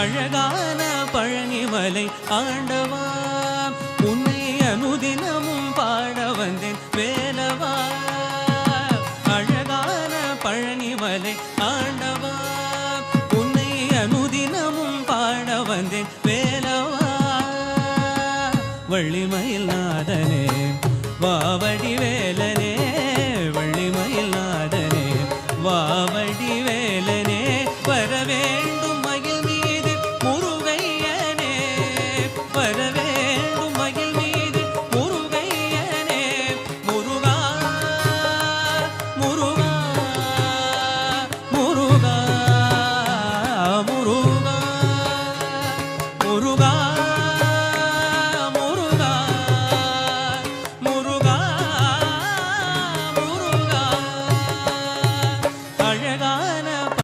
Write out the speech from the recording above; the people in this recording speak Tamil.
அழகான பழனிமலை ஆண்டவா உன்னை அனுதினமும் பாட வந்தேன் வேலவா அழகான பழனிமலை ஆண்டவா உன்னை அனுதினமும் பாட வந்தேன் வேலவா வள்ளிமயில் நாதனே வாவடி